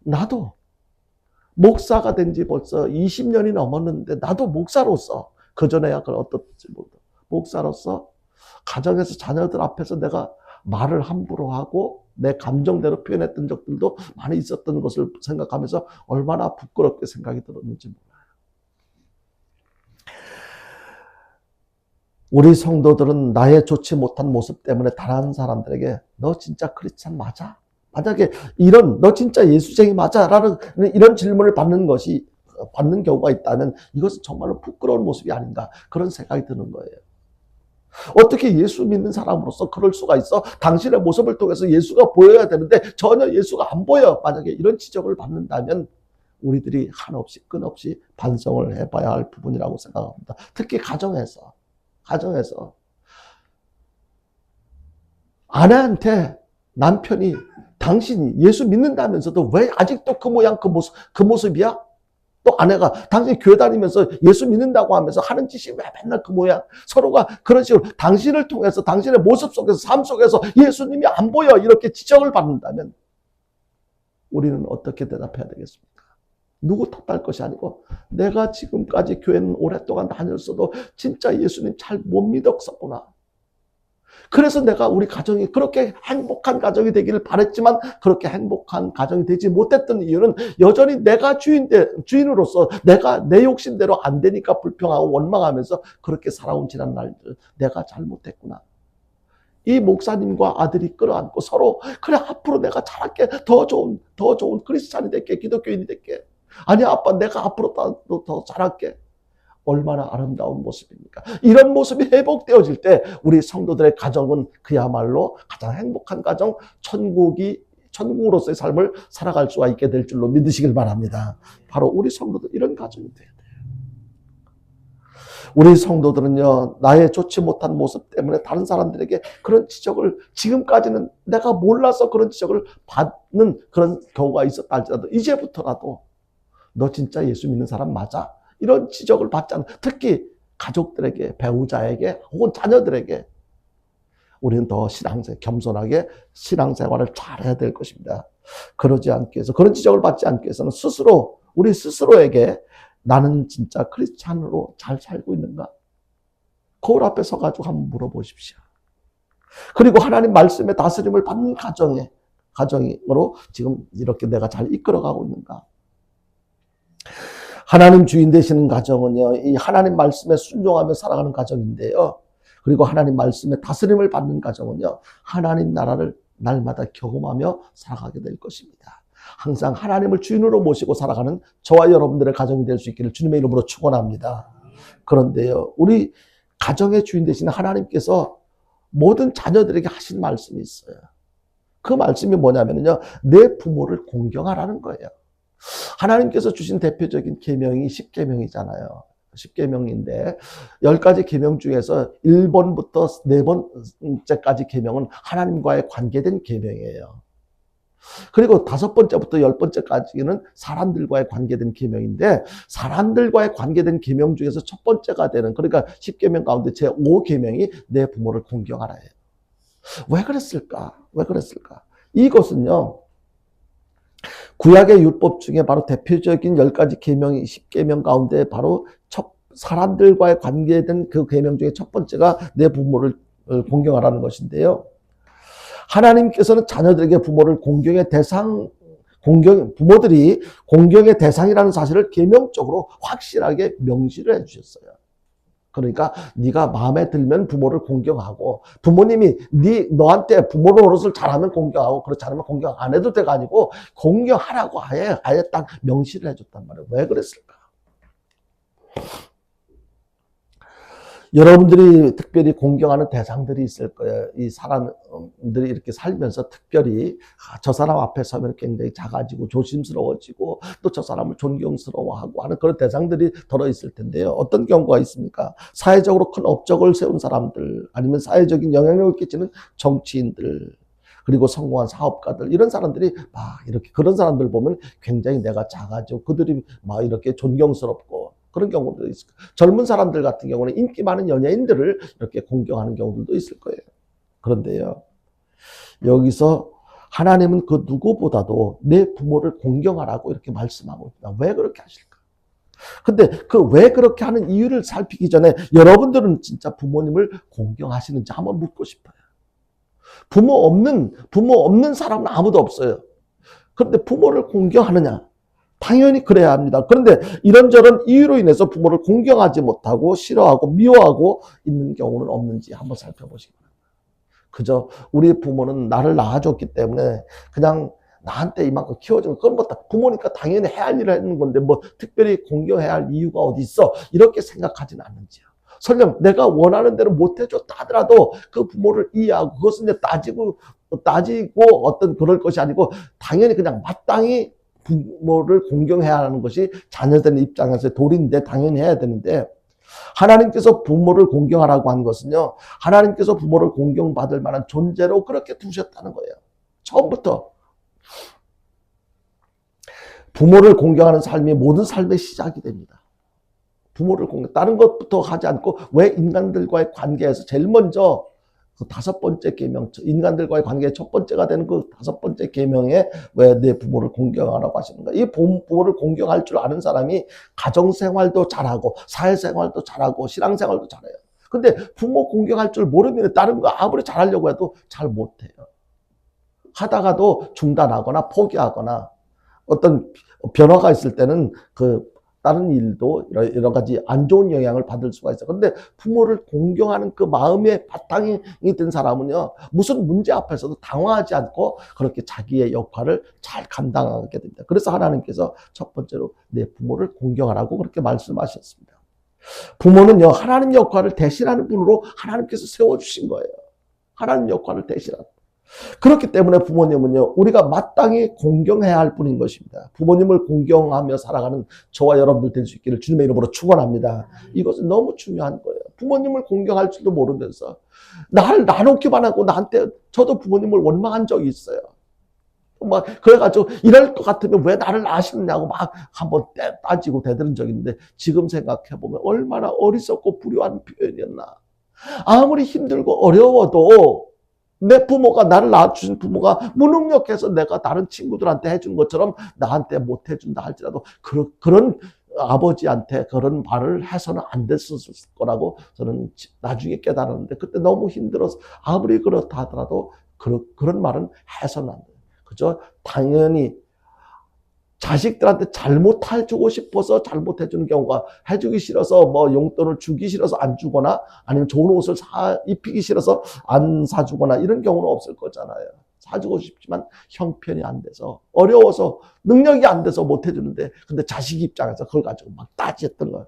나도 목사가 된 지 벌써 20년이 넘었는데 나도 목사로서 그전에야 어떻지 모르겠다. 목사로서 가정에서 자녀들 앞에서 내가 말을 함부로 하고 내 감정대로 표현했던 적들도 많이 있었던 것을 생각하면서 얼마나 부끄럽게 생각이 들었는지 몰라요. 우리 성도들은 나의 좋지 못한 모습 때문에 다른 사람들에게 너 진짜 크리스찬 맞아? 만약에 너 진짜 예수쟁이 맞아? 라는 이런 질문을 받는 경우가 있다면 이것은 정말로 부끄러운 모습이 아닌가 그런 생각이 드는 거예요. 어떻게 예수 믿는 사람으로서 그럴 수가 있어? 당신의 모습을 통해서 예수가 보여야 되는데 전혀 예수가 안 보여. 만약에 이런 지적을 받는다면 우리들이 한없이 끝없이 반성을 해봐야 할 부분이라고 생각합니다. 특히 가정에서 아내한테 남편이 당신이 예수 믿는다면서도 왜 아직도 그 모양 그 모습이야? 또 아내가 당신이 교회 다니면서 예수 믿는다고 하면서 하는 짓이 왜 맨날 그 모양? 서로가 그런 식으로 당신을 통해서 당신의 모습 속에서 삶 속에서 예수님이 안 보여 이렇게 지적을 받는다면 우리는 어떻게 대답해야 되겠습니까? 누구 탓할 것이 아니고 내가 지금까지 교회는 오랫동안 다녔어도 진짜 예수님 잘 못 믿었었구나. 그래서 내가 우리 가정이 그렇게 행복한 가정이 되기를 바랬지만 그렇게 행복한 가정이 되지 못했던 이유는 여전히 내가 주인으로서 내가 내 욕심대로 안 되니까 불평하고 원망하면서 그렇게 살아온 지난 날들 내가 잘못했구나. 이 목사님과 아들이 끌어안고 서로 그래 앞으로 내가 잘할게 더 좋은 크리스찬이 될게 기독교인이 될게 아니 아빠 내가 앞으로 더 잘할게 얼마나 아름다운 모습입니까? 이런 모습이 회복되어질 때 우리 성도들의 가정은 그야말로 가장 행복한 가정 천국으로서의 삶을 살아갈 수가 있게 될 줄로 믿으시길 바랍니다. 바로 우리 성도들 이런 가정이 돼야 돼요. 우리 성도들은요, 나의 좋지 못한 모습 때문에 다른 사람들에게 그런 지적을 지금까지는 내가 몰라서 그런 지적을 받는 그런 경우가 있었다 할지라도 이제부터라도 너 진짜 예수 믿는 사람 맞아? 이런 지적을 받지 않는 특히 가족들에게 배우자에게 혹은 자녀들에게 우리는 더 겸손하게 신앙생활을 잘해야 될 것입니다. 그러지 않기 위해서 그런 지적을 받지 않기 위해서는 우리 스스로에게 나는 진짜 크리스찬으로 잘 살고 있는가? 거울 앞에 서가지고 한번 물어보십시오. 그리고 하나님 말씀의 다스림을 받는 가정으로 지금 이렇게 내가 잘 이끌어가고 있는가? 하나님 주인 되시는 가정은요, 이 하나님 말씀에 순종하며 살아가는 가정인데요. 그리고 하나님 말씀의 다스림을 받는 가정은요, 하나님 나라를 날마다 경험하며 살아가게 될 것입니다. 항상 하나님을 주인으로 모시고 살아가는 저와 여러분들의 가정이 될 수 있기를 주님의 이름으로 축원합니다. 그런데요, 우리 가정의 주인 되시는 하나님께서 모든 자녀들에게 하신 말씀이 있어요. 그 말씀이 뭐냐면요, 내 부모를 공경하라는 거예요. 하나님께서 주신 대표적인 계명이 10계명이잖아요. 10계명인데 10가지 계명 중에서 1번부터 4번째까지 계명은 하나님과의 관계된 계명이에요. 그리고 5번째부터 10번째까지는 사람들과의 관계된 계명인데 사람들과의 관계된 계명 중에서 첫 번째가 되는 그러니까 10계명 가운데 제5계명이 내 부모를 공경하라 해요. 왜 그랬을까? 이것은요. 구약의 율법 중에 바로 대표적인 10가지 계명이 10계명 가운데 바로 사람들과의 관계된 그 계명 중에 첫 번째가 내 부모를 공경하라는 것인데요. 하나님께서는 자녀들에게 부모를 부모들이 공경의 대상이라는 사실을 계명적으로 확실하게 명시를 해주셨어요. 그러니까 네가 마음에 들면 부모를 공경하고 부모님이 너한테 부모 노릇을 잘하면 공경하고 그렇지 않으면 공경 안 해도 돼가 아니고 공경하라고 아예 딱 명시를 해줬단 말이에요. 왜 그랬을까? 여러분들이 특별히 공경하는 대상들이 있을 거예요. 이 사람들이 이렇게 살면서 특별히 저 사람 앞에 서면 굉장히 작아지고 조심스러워지고 또 저 사람을 존경스러워하고 하는 그런 대상들이 들어있을 텐데요. 어떤 경우가 있습니까? 사회적으로 큰 업적을 세운 사람들 아니면 사회적인 영향력을 끼치는 정치인들 그리고 성공한 사업가들 이런 사람들이 막 이렇게 그런 사람들 보면 굉장히 내가 작아지고 그들이 막 이렇게 존경스럽고 그런 경우도 있을 거예요. 젊은 사람들 같은 경우는 인기 많은 연예인들을 이렇게 공경하는 경우들도 있을 거예요. 그런데요, 여기서 하나님은 그 누구보다도 내 부모를 공경하라고 이렇게 말씀하고 있다. 왜 그렇게 하실까? 근데 그 왜 그렇게 하는 이유를 살피기 전에 여러분들은 진짜 부모님을 공경하시는지 한번 묻고 싶어요. 부모 없는 사람은 아무도 없어요. 그런데 부모를 공경하느냐? 당연히 그래야 합니다. 그런데 이런저런 이유로 인해서 부모를 공경하지 못하고 싫어하고 미워하고 있는 경우는 없는지 한번 살펴보시기 바랍니다. 그저 우리 부모는 나를 낳아줬기 때문에 그냥 나한테 이만큼 키워준 그건 뭐 부모니까 당연히 해야 할 일을 하는 건데 뭐 특별히 공경해야 할 이유가 어디 있어? 이렇게 생각하지는 않는지요. 설령 내가 원하는 대로 못 해줬다 하더라도 그 부모를 이해하고 그것은 이제 따지고 어떤 그럴 것이 아니고 당연히 그냥 마땅히 부모를 공경해야 하는 것이 자녀들의 입장에서 도리인데 당연히 해야 되는데 하나님께서 부모를 공경하라고 한 것은요. 하나님께서 부모를 공경받을 만한 존재로 그렇게 두셨다는 거예요. 처음부터. 부모를 공경하는 삶이 모든 삶의 시작이 됩니다. 부모를 다른 것부터 하지 않고 왜 인간들과의 관계에서 제일 먼저 그 5번째 계명, 인간들과의 관계의 첫 번째가 되는 그 5번째 계명에 왜 내 부모를 공경하라고 하시는가? 이 부모를 공경할 줄 아는 사람이 가정생활도 잘하고 사회생활도 잘하고 신앙생활도 잘해요. 근데 부모 공경할 줄 모르면 다른 거 아무리 잘하려고 해도 잘 못해요. 하다가도 중단하거나 포기하거나 어떤 변화가 있을 때는 그 다른 일도 여러 가지 안 좋은 영향을 받을 수가 있어요. 그런데 부모를 공경하는 그 마음의 바탕이 된 사람은요, 무슨 문제 앞에서도 당황하지 않고 그렇게 자기의 역할을 잘 감당하게 됩니다. 그래서 하나님께서 첫 번째로 내 부모를 공경하라고 그렇게 말씀하셨습니다. 부모는요, 하나님 역할을 대신하는 분으로 하나님께서 세워주신 거예요. 하나님 역할을 대신하는. 그렇기 때문에 부모님은요, 우리가 마땅히 공경해야 할 분인 것입니다. 부모님을 공경하며 살아가는 저와 여러분들 될 수 있기를 주님의 이름으로 축원합니다. 이것은 너무 중요한 거예요. 부모님을 공경할 줄도 모르면서 나를 나누기만 하고 나한테, 저도 부모님을 원망한 적이 있어요. 막 그래가지고 이럴 것 같으면 왜 나를 낳으시느냐고 막 한번 따지고 대드는 적이 있는데, 지금 생각해보면 얼마나 어리석고 불효한 표현이었나. 아무리 힘들고 어려워도 내 부모가, 나를 낳아주신 부모가 무능력해서 내가 다른 친구들한테 해준 것처럼 나한테 못 해준다 할지라도 그런 아버지한테 그런 말을 해서는 안 됐을 거라고 저는 나중에 깨달았는데, 그때 너무 힘들어서 아무리 그렇다 하더라도 그런 말은 해서는 안 돼요. 그죠? 당연히 자식들한테 잘못해주고 싶어서 잘못해주는 경우가, 해주기 싫어서 뭐 용돈을 주기 싫어서 안 주거나 아니면 좋은 옷을 입히기 싫어서 안 사주거나 이런 경우는 없을 거잖아요. 사주고 싶지만 형편이 안 돼서, 어려워서 능력이 안 돼서 못 해주는데, 근데 자식 입장에서 그걸 가지고 막 따지했던 거예요.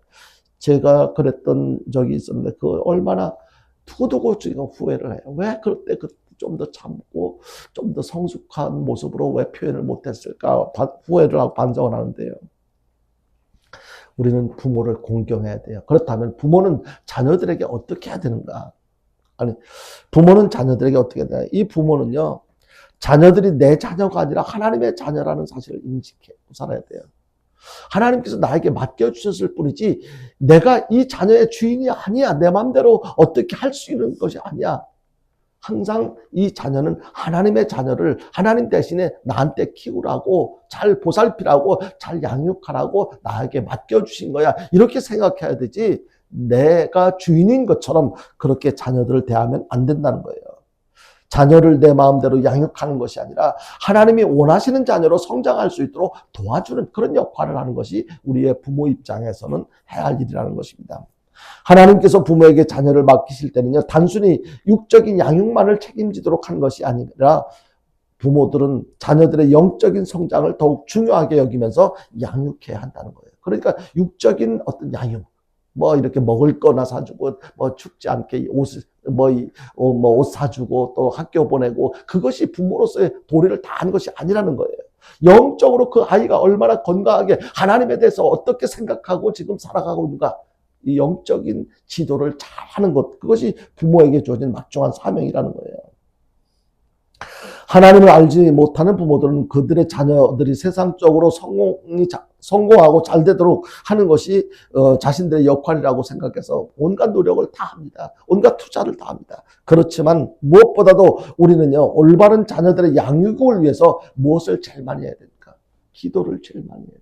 제가 그랬던 적이 있었는데, 그 얼마나 두고두고 지금 후회를 해요. 왜 그때 좀 더 참고 좀 더 성숙한 모습으로 왜 표현을 못했을까 후회를 하고 반성을 하는데요. 우리는 부모를 공경해야 돼요. 그렇다면 부모는 자녀들에게 어떻게 해야 되는가? 아니, 부모는 자녀들에게 어떻게 해야 되나? 이 부모는요, 자녀들이 내 자녀가 아니라 하나님의 자녀라는 사실을 인식하고 살아야 돼요. 하나님께서 나에게 맡겨주셨을 뿐이지 내가 이 자녀의 주인이 아니야. 내 마음대로 어떻게 할 수 있는 것이 아니야. 항상 이 자녀는 하나님의 자녀를 하나님 대신에 나한테 키우라고, 잘 보살피라고, 잘 양육하라고 나에게 맡겨주신 거야. 이렇게 생각해야 되지, 내가 주인인 것처럼 그렇게 자녀들을 대하면 안 된다는 거예요. 자녀를 내 마음대로 양육하는 것이 아니라 하나님이 원하시는 자녀로 성장할 수 있도록 도와주는 그런 역할을 하는 것이 우리의 부모 입장에서는 해야 할 일이라는 것입니다. 하나님께서 부모에게 자녀를 맡기실 때는요, 단순히 육적인 양육만을 책임지도록 한 것이 아니라 부모들은 자녀들의 영적인 성장을 더욱 중요하게 여기면서 양육해야 한다는 거예요. 그러니까 육적인 어떤 양육, 뭐 이렇게 먹을 거나 사주고, 뭐 춥지 않게 옷 사주고 또 학교 보내고, 그것이 부모로서의 도리를 다한 것이 아니라는 거예요. 영적으로 그 아이가 얼마나 건강하게 하나님에 대해서 어떻게 생각하고 지금 살아가고 있는가, 이 영적인 지도를 잘하는 것, 그것이 부모에게 주어진 막중한 사명이라는 거예요. 하나님을 알지 못하는 부모들은 그들의 자녀들이 세상적으로 성공하고 잘 되도록 하는 것이 자신들의 역할이라고 생각해서 온갖 노력을 다 합니다. 온갖 투자를 다 합니다. 그렇지만 무엇보다도 우리는요, 올바른 자녀들의 양육을 위해서 무엇을 제일 많이 해야 됩니까? 기도를 제일 많이 해야 돼요.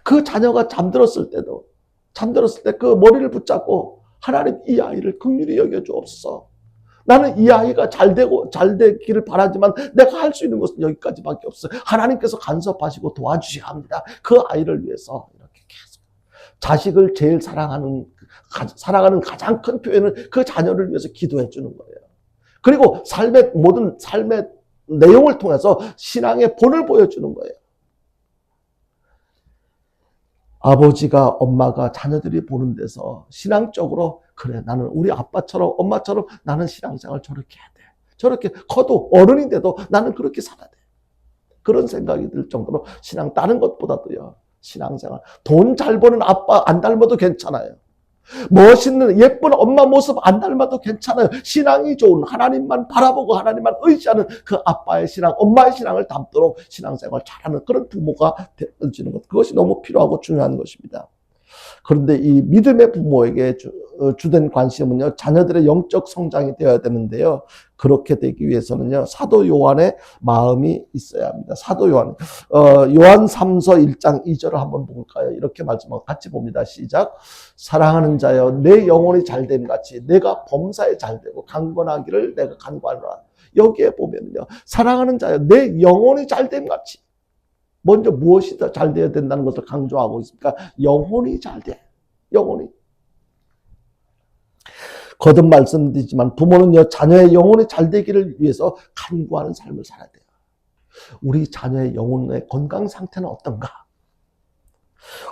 그 자녀가 잠들었을 때 그 머리를 붙잡고, 하나님 이 아이를 긍휼히 여겨주옵소서. 나는 이 아이가 잘 되기를 바라지만 내가 할 수 있는 것은 여기까지밖에 없어요. 하나님께서 간섭하시고 도와주셔야 합니다. 그 아이를 위해서 이렇게 계속. 자식을 제일 사랑하는 가장 큰 표현은 그 자녀를 위해서 기도해 주는 거예요. 그리고 모든 삶의 내용을 통해서 신앙의 본을 보여주는 거예요. 아버지가, 엄마가 자녀들이 보는 데서 신앙적으로, 그래, 나는 우리 아빠처럼 엄마처럼 나는 신앙생활 저렇게 해야 돼. 저렇게 커도 어른이 돼도 나는 그렇게 살아야 돼. 그런 생각이 들 정도로 다른 것보다도요, 신앙생활, 돈 잘 버는 아빠 안 닮아도 괜찮아요. 멋있는 예쁜 엄마 모습 안 닮아도 괜찮아요. 신앙이 좋은, 하나님만 바라보고 하나님만 의지하는 그 아빠의 신앙, 엄마의 신앙을 담도록 신앙생활 잘하는 그런 부모가 되어지는 것, 그것이 너무 필요하고 중요한 것입니다. 그런데 이 믿음의 부모에게 주된 관심은요, 자녀들의 영적 성장이 되어야 되는데요, 그렇게 되기 위해서는요, 사도 요한의 마음이 있어야 합니다. 사도 요한, 요한 3서 1장 2절을 한번 볼까요? 이렇게 말씀하고 같이 봅니다. 시작. 사랑하는 자여, 내 영혼이 잘됨 같이 내가 범사에 잘되고 강건하기를 내가 간구하노라. 여기에 보면요, 사랑하는 자여, 내 영혼이 잘됨 같이, 먼저 무엇이 더 잘 되어야 된다는 것을 강조하고 있습니까? 영혼이 잘 돼. 영혼이. 거듭 말씀드리지만 부모는요, 자녀의 영혼이 잘 되기를 위해서 간구하는 삶을 살아야 돼요. 우리 자녀의 영혼의 건강 상태는 어떤가?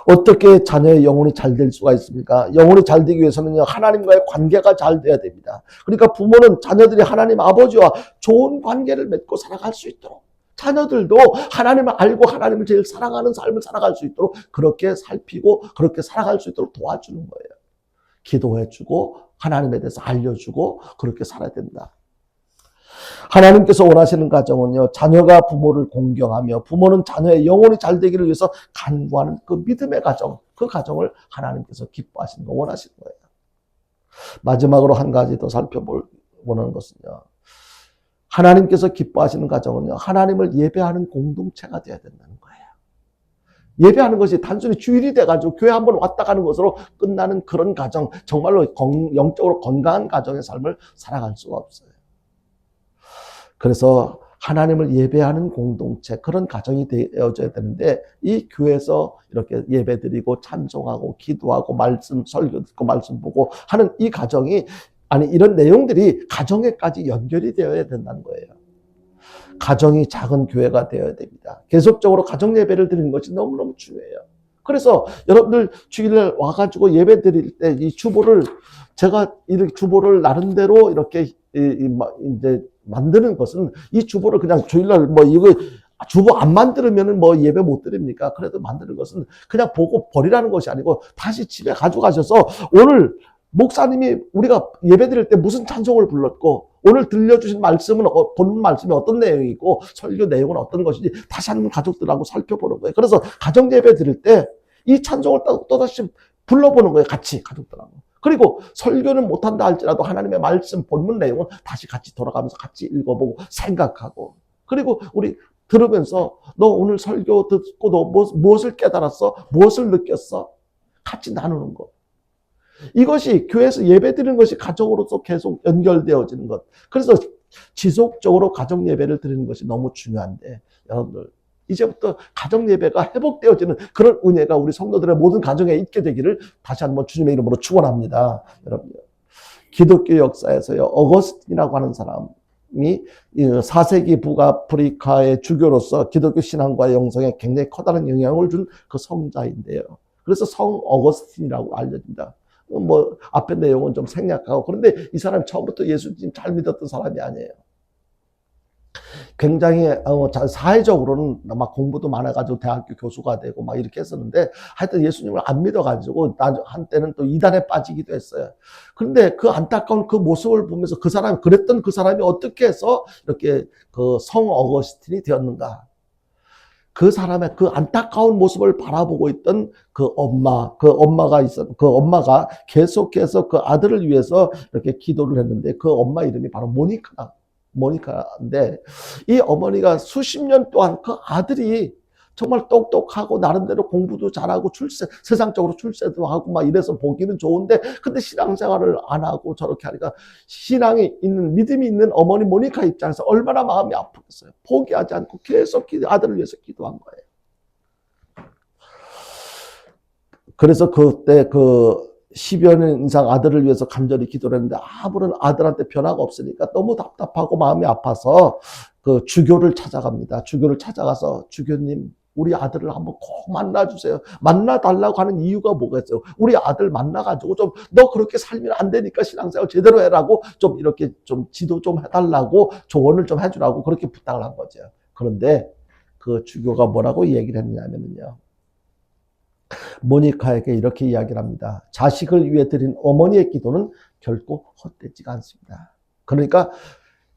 어떻게 자녀의 영혼이 잘 될 수가 있습니까? 영혼이 잘 되기 위해서는요, 하나님과의 관계가 잘 돼야 됩니다. 그러니까 부모는 자녀들이 하나님 아버지와 좋은 관계를 맺고 살아갈 수 있도록, 자녀들도 하나님을 알고 하나님을 제일 사랑하는 삶을 살아갈 수 있도록 그렇게 살피고 그렇게 살아갈 수 있도록 도와주는 거예요. 기도해주고 하나님에 대해서 알려주고 그렇게 살아야 된다. 하나님께서 원하시는 가정은요, 자녀가 부모를 공경하며 부모는 자녀의 영혼이 잘 되기를 위해서 간구하는 그 믿음의 가정, 그 가정을 하나님께서 기뻐하시는 거, 원하시는 거예요. 마지막으로 한 가지 더 살펴보는 것은요, 하나님께서 기뻐하시는 가정은요, 하나님을 예배하는 공동체가 되어야 된다는 거예요. 예배하는 것이 단순히 주일이 돼가지고 교회 한번 왔다 가는 것으로 끝나는 그런 가정, 정말로 영적으로 건강한 가정의 삶을 살아갈 수가 없어요. 그래서 하나님을 예배하는 공동체, 그런 가정이 되어져야 되는데, 이 교회에서 이렇게 예배드리고 찬송하고 기도하고 말씀 설교 듣고 말씀 보고 하는 이 가정이, 아니 이런 내용들이 가정에까지 연결이 되어야 된다는 거예요. 가정이 작은 교회가 되어야 됩니다. 계속적으로 가정 예배를 드리는 것이 너무너무 중요해요. 그래서 여러분들 주일날 와가지고 예배 드릴 때 이 주보를, 제가 이렇게 주보를 나름대로 이렇게 이제 만드는 것은, 이 주보를 그냥 주일날 뭐 이거 주보 안 만들면은 뭐 예배 못 드립니까? 그래도 만드는 것은 그냥 보고 버리라는 것이 아니고 다시 집에 가져가셔서 오늘 목사님이 우리가 예배 드릴 때 무슨 찬송을 불렀고 오늘 들려주신 말씀은 본 말씀이 어떤 내용이고 설교 내용은 어떤 것인지 다시 한번 가족들하고 살펴보는 거예요. 그래서 가정 예배 드릴 때 이 찬송을 또다시 불러보는 거예요. 같이 가족들하고. 그리고 설교는 못한다 할지라도 하나님의 말씀 본문 내용은 다시 같이 돌아가면서 같이 읽어보고 생각하고, 그리고 우리 들으면서 너 오늘 설교 듣고 너 무엇을 깨달았어? 무엇을 느꼈어? 같이 나누는 것. 이것이 교회에서 예배드리는 것이 가정으로서 계속 연결되어지는 것. 그래서 지속적으로 가정 예배를 드리는 것이 너무 중요한데, 여러분들 이제부터 가정 예배가 회복되어지는 그런 은혜가 우리 성도들의 모든 가정에 있게 되기를 다시 한번 주님의 이름으로 축원합니다. 여러분, 기독교 역사에서요, 어거스틴이라고 하는 사람이 4세기 북아프리카의 주교로서 기독교 신앙과 영성에 굉장히 커다란 영향을 준 그 성자인데요. 그래서 성 어거스틴이라고 알려집니다. 뭐 앞에 내용은 좀 생략하고, 그런데 이 사람이 처음부터 예수님 잘 믿었던 사람이 아니에요. 굉장히 사회적으로는 막 공부도 많아가지고 대학교 교수가 되고 막 이렇게 했었는데, 하여튼 예수님을 안 믿어가지고 한때는 또 이단에 빠지기도 했어요. 그런데 그 안타까운 그 모습을 보면서 그 사람이, 그랬던 그 사람이 어떻게 해서 이렇게 그 성 어거스틴이 되었는가? 그 사람의 그 안타까운 모습을 바라보고 있던 그 엄마가 계속해서 그 아들을 위해서 이렇게 기도를 했는데, 그 엄마 이름이 바로 모니카인데, 이 어머니가 수십 년 동안 그 아들이 정말 똑똑하고 나름대로 공부도 잘하고 세상적으로 출세도 하고 막 이래서 보기는 좋은데, 근데 신앙생활을 안 하고 저렇게 하니까 신앙이 있는, 믿음이 있는 어머니 모니카 입장에서 얼마나 마음이 아프겠어요. 포기하지 않고 계속 아들을 위해서 기도한 거예요. 그래서 그때 10여 년 이상 아들을 위해서 간절히 기도를 했는데 아무런 아들한테 변화가 없으니까 너무 답답하고 마음이 아파서 그 주교를 찾아갑니다. 주교를 찾아가서, 주교님, 우리 아들을 한번 꼭 만나주세요. 만나달라고 하는 이유가 뭐겠어요? 우리 아들 만나가지고 좀, 너 그렇게 살면 안 되니까 신앙생활 제대로 해라고 좀 이렇게 좀 지도 좀 해달라고, 조언을 좀 해주라고 그렇게 부탁을 한 거죠. 그런데 그 주교가 뭐라고 얘기를 했냐면요, 모니카에게 이렇게 이야기를 합니다. 자식을 위해 드린 어머니의 기도는 결코 헛되지가 않습니다. 그러니까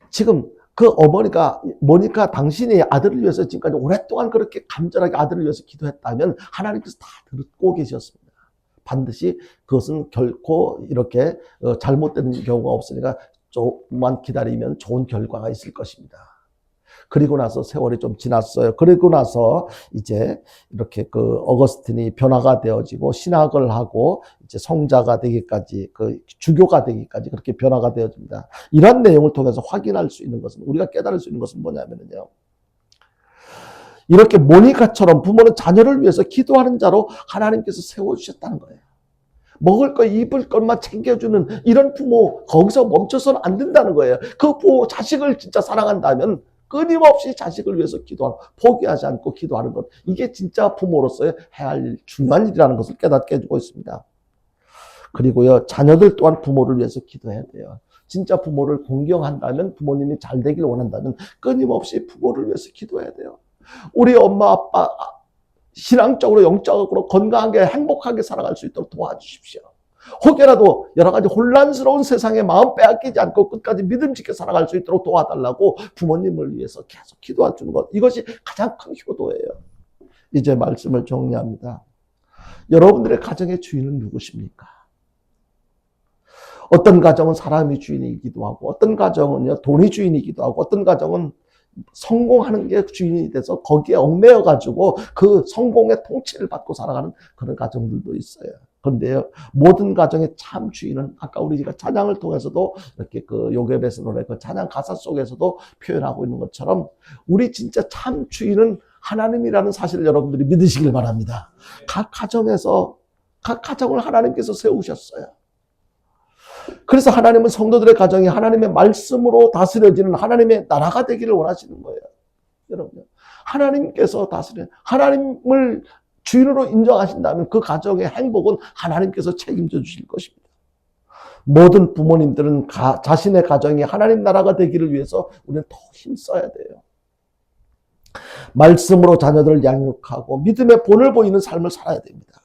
지금 그 어머니가, 모니카 당신이 아들을 위해서 지금까지 오랫동안 그렇게 간절하게 아들을 위해서 기도했다면 하나님께서 다 듣고 계셨습니다. 반드시 그것은 결코 이렇게 잘못된 경우가 없으니까 조금만 기다리면 좋은 결과가 있을 것입니다. 그리고 나서 세월이 좀 지났어요. 그리고 나서 이제 이렇게 그 어거스틴이 변화가 되어지고 신학을 하고 이제 성자가 되기까지, 그 주교가 되기까지 그렇게 변화가 되어집니다. 이런 내용을 통해서 확인할 수 있는 것은, 우리가 깨달을 수 있는 것은 뭐냐면요, 이렇게 모니카처럼 부모는 자녀를 위해서 기도하는 자로 하나님께서 세워주셨다는 거예요. 먹을 것, 입을 것만 챙겨주는 이런 부모, 거기서 멈춰서는 안 된다는 거예요. 그 부모, 자식을 진짜 사랑한다면 끊임없이 자식을 위해서 기도하고 포기하지 않고 기도하는 것. 이게 진짜 부모로서의 해야 할 중요한 일이라는 것을 깨닫게 해주고 있습니다. 그리고요, 자녀들 또한 부모를 위해서 기도해야 돼요. 진짜 부모를 공경한다면, 부모님이 잘 되길 원한다면 끊임없이 부모를 위해서 기도해야 돼요. 우리 엄마, 아빠, 신앙적으로, 영적으로 건강하게, 행복하게 살아갈 수 있도록 도와주십시오. 혹여라도 여러 가지 혼란스러운 세상에 마음 빼앗기지 않고 끝까지 믿음직게 살아갈 수 있도록 도와달라고 부모님을 위해서 계속 기도해 주는 것. 이것이 가장 큰 효도예요. 이제 말씀을 정리합니다. 여러분들의 가정의 주인은 누구십니까? 어떤 가정은 사람이 주인이기도 하고, 어떤 가정은요, 돈이 주인이기도 하고, 어떤 가정은 성공하는 게 주인이 돼서 거기에 얽매여가지고 그 성공의 통치를 받고 살아가는 그런 가정들도 있어요. 그런데요, 모든 가정의 참 주인은 아까 우리가 찬양을 통해서도 이렇게 그 요괴베스 노래 그 찬양 가사 속에서도 표현하고 있는 것처럼 우리 진짜 참 주인은 하나님이라는 사실을 여러분들이 믿으시길 바랍니다. 각 가정에서, 각 가정을 하나님께서 세우셨어요. 그래서 하나님은 성도들의 가정이 하나님의 말씀으로 다스려지는 하나님의 나라가 되기를 원하시는 거예요. 여러분, 하나님께서 다스려, 하나님을 주인으로 인정하신다면 그 가정의 행복은 하나님께서 책임져 주실 것입니다. 모든 부모님들은 자신의 가정이 하나님 나라가 되기를 위해서 우리는 더 힘써야 돼요. 말씀으로 자녀들을 양육하고 믿음의 본을 보이는 삶을 살아야 됩니다.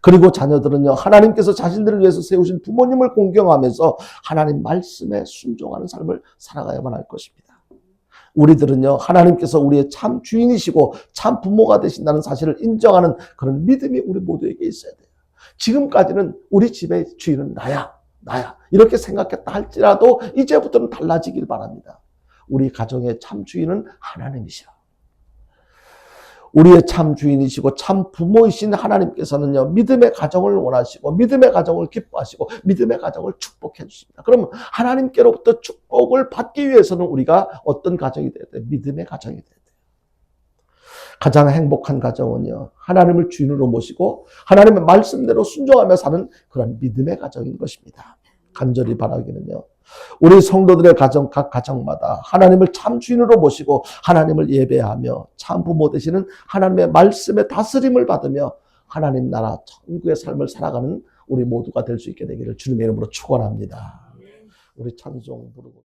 그리고 자녀들은요, 하나님께서 자신들을 위해서 세우신 부모님을 공경하면서 하나님 말씀에 순종하는 삶을 살아가야만 할 것입니다. 우리들은요, 하나님께서 우리의 참 주인이시고 참 부모가 되신다는 사실을 인정하는 그런 믿음이 우리 모두에게 있어야 돼요. 지금까지는 우리 집의 주인은 나야. 이렇게 생각했다 할지라도 이제부터는 달라지길 바랍니다. 우리 가정의 참 주인은 하나님이시라. 우리의 참 주인이시고 참 부모이신 하나님께서는요, 믿음의 가정을 원하시고 믿음의 가정을 기뻐하시고 믿음의 가정을 축복해 주십니다. 그러면 하나님께로부터 축복을 받기 위해서는 우리가 어떤 가정이 돼야 돼요? 믿음의 가정이 돼야 돼요. 가장 행복한 가정은요, 하나님을 주인으로 모시고 하나님의 말씀대로 순종하며 사는 그런 믿음의 가정인 것입니다. 간절히 바라기는요, 우리 성도들의 가정, 각 가정마다 하나님을 참 주인으로 모시고 하나님을 예배하며 참 부모 되시는 하나님의 말씀의 다스림을 받으며 하나님 나라 천국의 삶을 살아가는 우리 모두가 될 수 있게 되기를 주님의 이름으로 축원합니다. 우리 찬송 부르고